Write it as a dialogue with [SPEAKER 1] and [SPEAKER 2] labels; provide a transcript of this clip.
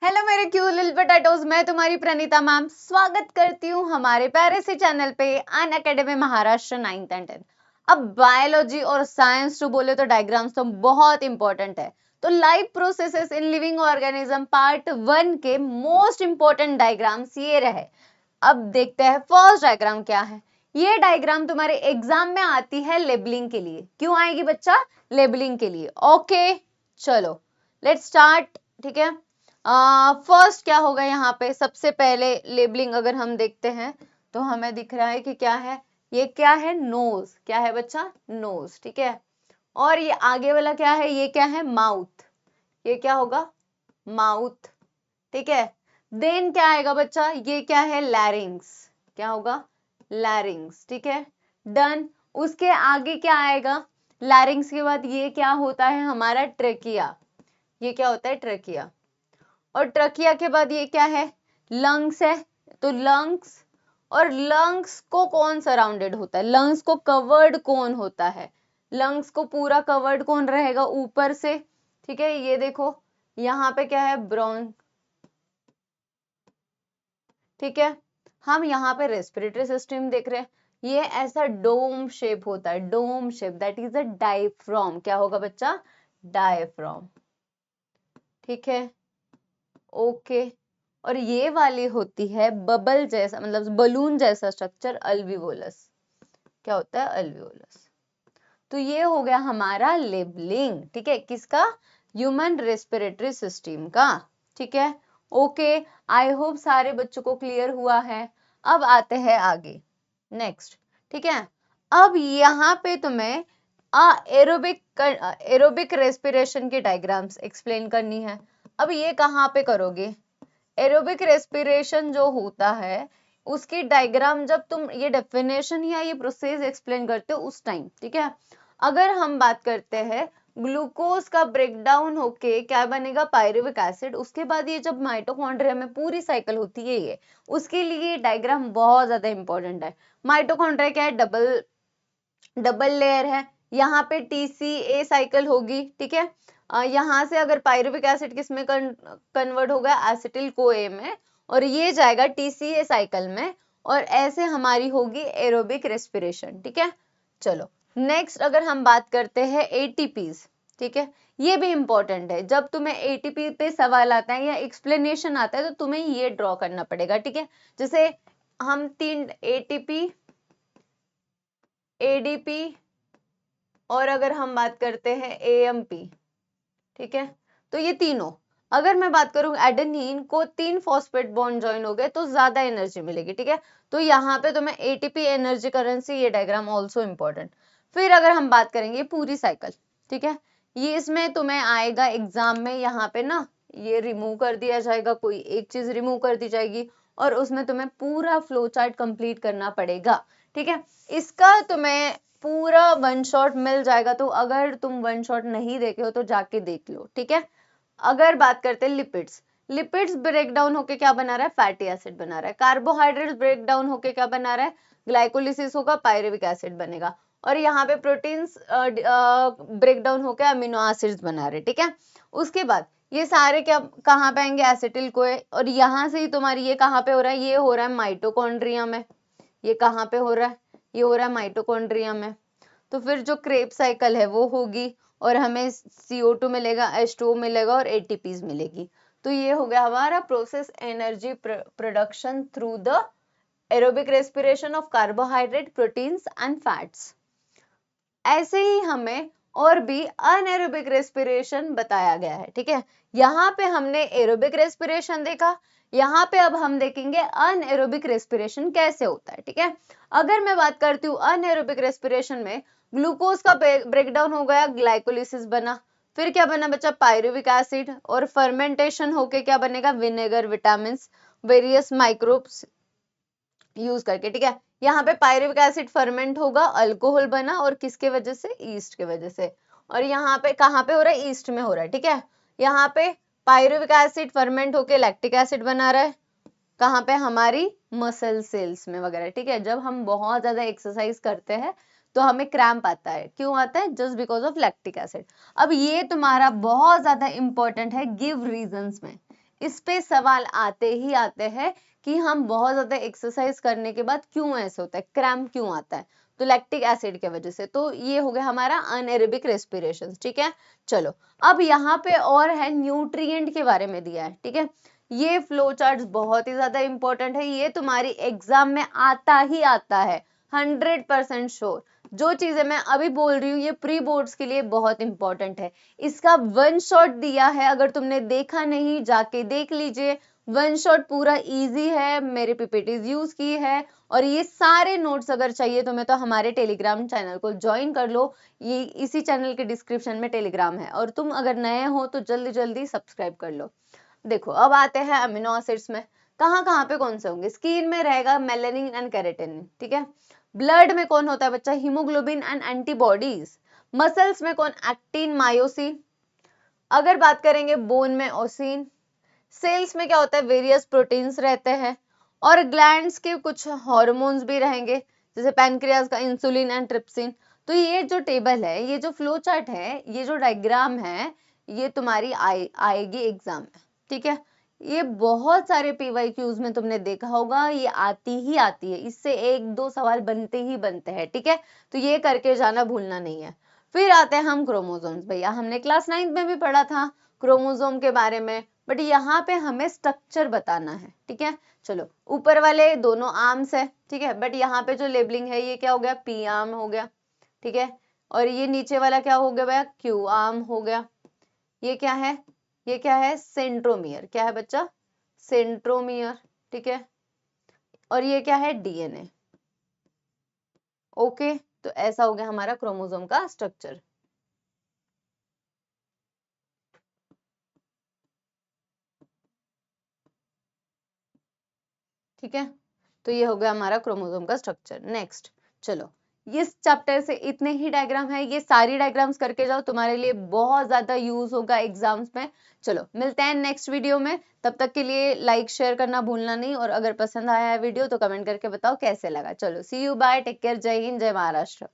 [SPEAKER 1] Hello मेरे cute little potatoes, मैं तुम्हारी प्रणीता मैम स्वागत करती हूँ हमारे प्यारे से चैनल पे Unacademy Maharashtra 9th and 10th। अब बायोलॉजी और साइंस टू बोले तो डायग्राम्स तो बहुत इंपॉर्टेंट है। तो life processes in living organism part 1 के मोस्ट इंपॉर्टेंट डायग्राम्स ये रहे। अब देखते हैं फर्स्ट डायग्राम क्या है। ये डायग्राम तुम्हारे एग्जाम में आती है लेबलिंग के लिए। क्यों आएगी बच्चा? लेबलिंग के लिए। ओके चलो लेट्स स्टार्ट। ठीक है, फर्स्ट क्या होगा यहाँ पे? सबसे पहले लेबलिंग अगर हम देखते हैं तो हमें दिख रहा है कि क्या है, ये क्या है? नोज। क्या है बच्चा? नोज। ठीक है, और ये आगे वाला क्या है? ये क्या है? माउथ। ये क्या होगा? माउथ। ठीक है, देन क्या आएगा बच्चा? ये क्या है? लैरिंग्स। क्या होगा? लैरिंग्स। ठीक है, डन। उसके आगे क्या आएगा? लैरिंग्स के बाद ये क्या होता है? हमारा ट्रेकिया। ये क्या होता है? ट्रेकिया। और ट्रकिया के बाद ये क्या है? लंग्स है। तो लंग्स, और लंग्स को कौन सराउंडेड होता है? लंग्स को कवर्ड कौन होता है? लंग्स को पूरा कवर्ड कौन रहेगा ऊपर से? ठीक है, ये देखो यहाँ पे क्या है? ब्रोंक। ठीक है, हम यहाँ पे रेस्पिरेटरी सिस्टम देख रहे हैं। ये ऐसा डोम शेप होता है, dome shape, that is a diaphragm. क्या होगा बच्चा? डायफ्राम। ठीक है, ओके। और ये वाली होती है बबल जैसा, मतलब बलून जैसा स्ट्रक्चर, अल्विवोलस। क्या होता है? अल्विवोलस। तो ये हो गया हमारा लेबलिंग। ठीक है, किसका? ह्यूमन रेस्पिरेटरी सिस्टम का। ठीक है, ओके। आई होप सारे बच्चों को क्लियर हुआ है। अब आते हैं आगे, नेक्स्ट। ठीक है, अब यहाँ पे तुम्हें एरोबिक रेस्पिरेशन की डायग्राम्स एक्सप्लेन करनी है। अब ये कहाँ पे करोगे? एरोबिक रेस्पिरेशन जो होता है उसकी डायग्राम जब तुम ये डेफिनेशन या ये प्रोसेस एक्सप्लेन करते हो उस टाइम। ठीक है, अगर हम बात करते हैं ग्लूकोज का ब्रेकडाउन होके क्या बनेगा? Pyruvic acid. उसके बाद ये जब माइटोकॉन्ड्रिया में पूरी साइकिल होती है ये, उसके लिए डायग्राम बहुत ज्यादा इंपॉर्टेंट है। माइटोकॉन्ड्रिया क्या है? डबल लेयर है। यहाँ पे TCA साइकिल होगी। ठीक है, यहाँ से अगर पायरुविक एसिड किस में कन्वर्ट होगा? एसिटिल CoA में, और ये जाएगा TCA साइकिल में, और ऐसे हमारी होगी एरोबिक रेस्पिरेशन। ठीक है, चलो नेक्स्ट अगर हम बात करते हैं ATPs। ठीक है, ये भी इंपॉर्टेंट है। जब तुम्हें ATP पे सवाल आता है या एक्सप्लेनेशन आता है तो तुम्हें ये ड्रॉ करना पड़ेगा। ठीक है, जैसे हम 3 ATP, ADP, और अगर हम बात करते हैं AMP। ठीक है, तो ये तीनों, अगर मैं बात करूं एडेनिन को 3 फॉस्फेट बॉन्ड ज्वाइन हो गए तो ज्यादा एनर्जी मिलेगी। ठीक है, तो यहाँ पे तुम्हें ATP एनर्जी करेंसी, ये डायग्राम ऑल्सो इंपॉर्टेंट। फिर अगर हम बात करेंगे पूरी साइकिल। ठीक है, ये इसमें तुम्हें आएगा एग्जाम में, यहाँ पे ना ये रिमूव कर दिया जाएगा, कोई एक चीज रिमूव कर दी जाएगी, और उसमें तुम्हें पूरा फ्लो चार्ट कंप्लीट करना पड़ेगा। ठीक है, इसका तुम्हें पूरा वन शॉट मिल जाएगा, तो अगर तुम वन शॉट नहीं देखे हो तो जाके देख लो। ठीक है, अगर बात करते हैं लिपिड्स, लिपिड्स ब्रेक डाउन होके क्या बना रहा है? फैटी एसिड बना रहा है। कार्बोहाइड्रेट्स ब्रेक डाउन होके क्या बना रहा है? ग्लाइकोलिसिस होगा, पायरुविक एसिड बनेगा। और यहाँ पे प्रोटीन्स ब्रेक डाउन होके अमीनो एसिड्स बना रहे। ठीक है, उसके बाद ये सारे क्या कहाँ पे आएंगे? एसिटिल CoA, और यहाँ से ही तुम्हारी ये कहाँ पे हो रहा है? ये हो रहा है माइटोकॉन्ड्रिया में। ये कहाँ पे हो रहा है? ये हो रहा है माइटोकॉन्ड्रिया में। तो फिर जो क्रेब साइकिल है वो होगी, और हमें CO2 मिलेगा, H2O मिलेगा, और ATPs मिलेगी। तो ये हो गया हमारा process energy production through the aerobic respiration of carbohydrate, proteins and fats. ऐसे ही हमें और भी अनएरोबिक रेस्पिरेशन बताया गया है। ठीक है, यहाँ पे हमने एरोबिक रेस्पिरेशन देखा, यहाँ पे अब हम देखेंगे अनएरोबिक रेस्पिरेशन कैसे होता है। ठीक है, अगर मैं बात करती हूँ अनएरोबिक रेस्पिरेशन में, ग्लूकोज का ब्रेकडाउन हो गया, ग्लाइकोलिसिस बना, फिर क्या बना बच्चा? पायरुविक एसिड, और फर्मेंटेशन होके क्या बनेगा? Vinegar, vitamin, various microbes use करके। ठीक है, यहाँ पे पायरुविक एसिड फर्मेंट होगा, अल्कोहल बना, और किसके वजह से? ईस्ट के वजह से। और यहाँ पे कहाँ पे हो रहा है? ईस्ट में हो रहा है। ठीक है, यहाँ पे पायरुविक एसिड फर्मेंट होके लैक्टिक एसिड बना रहा है, कहाँ पे? हमारी मसल सेल्स में वगैरह। ठीक है, जब हम बहुत ज्यादा एक्सरसाइज करते हैं तो हमें क्रैम्प आता है। क्यों आता है? Just because of lactic acid. अब ये तुम्हारा बहुत ज्यादा इंपॉर्टेंट है गिव रीजंस में। इस पे सवाल आते ही आते हैं कि हम बहुत ज्यादा एक्सरसाइज करने के बाद क्यों ऐसे होता है, क्रैम्प क्यों आता है, तो लैक्टिक एसिड के वजह से। तो ये हो गया हमारा अनएरोबिक रेस्पिरेशन, ठीक है। चलो अब यहाँ पे और है न्यूट्रिएंट के बारे में दिया है, ठीक है। ये फ्लो चार्ट बहुत ही ज्यादा इंपॉर्टेंट है, ये तुम्हारी एग्जाम में आता ही आता है 100% श्योर। जो चीजें मैं अभी बोल रही हूँ ये प्री बोर्ड्स के लिए बहुत इंपॉर्टेंट है। इसका वन शॉट दिया है, अगर तुमने देखा नहीं जाके देख लीजिए, वन शॉट पूरा इजी है, मेरे पीपीटीज यूज की है। और ये सारे नोट्स अगर चाहिए तुम्हें तो हमारे टेलीग्राम चैनल को ज्वाइन कर लो, ये इसी चैनल के डिस्क्रिप्शन में टेलीग्राम है, और तुम अगर नए हो तो जल्दी जल्दी सब्सक्राइब कर लो। देखो अब आते हैं अमीनो एसिड्स में, कहाँ कहाँ पे कौन से होंगे। स्किन में रहेगा मेलानिन एंड केराटिन, ठीक है। ब्लड में कौन होता है बच्चा, हीमोग्लोबिन एंड एंटीबॉडीज। मसल्स में कौन, एक्टिन मायोसिन। अगर बात करेंगे बोन में ओसिन। सेल्स में क्या होता है, वेरियस प्रोटीन्स रहते हैं। और ग्लैंड्स के कुछ हार्मोन्स भी रहेंगे, जैसे पैनक्रियाज का इंसुलिन एंड ट्रिप्सिन। तो ये जो टेबल है, ये जो फ्लो चार्ट है, ये जो डायग्राम है, ये तुम्हारी आएगी एग्जाम में, ठीक है। ये बहुत सारे पीवाईक्यूज में तुमने देखा होगा, ये आती ही आती है, इससे एक दो सवाल बनते ही बनते हैं, ठीक है। तो ये करके जाना भूलना नहीं है। फिर आते हैं हम क्रोमोसोम्स, भैया हमने क्लास 9 में भी पढ़ा था क्रोमोसोम के बारे में, बट यहाँ पे हमें स्ट्रक्चर बताना है, ठीक है। चलो ऊपर वाले दोनों आर्म्स है, ठीक है, बट यहाँ पे जो लेबलिंग है ये क्या हो गया, पी आर्म हो गया, ठीक है। और ये नीचे वाला क्या हो गया भैया, क्यू आर्म हो गया। ये क्या है, ये क्या है, सेंट्रोमियर, क्या है बच्चा, सेंट्रोमियर, ठीक है। और ये क्या है, डीएनए। ओके, तो ऐसा हो गया हमारा क्रोमोसोम का स्ट्रक्चर। ठीक है, तो ये हो गया हमारा क्रोमोसोम का स्ट्रक्चर। नेक्स्ट चलो, इस चैप्टर से इतने ही डायग्राम है, ये सारी डायग्राम्स करके जाओ, तुम्हारे लिए बहुत ज्यादा यूज होगा एग्जाम्स में। चलो मिलते हैं नेक्स्ट वीडियो में, तब तक के लिए लाइक शेयर करना भूलना नहीं, और अगर पसंद आया है वीडियो तो कमेंट करके बताओ कैसे लगा। चलो सी यू, बाय, टेक केयर, जय हिंद, जय महाराष्ट्र।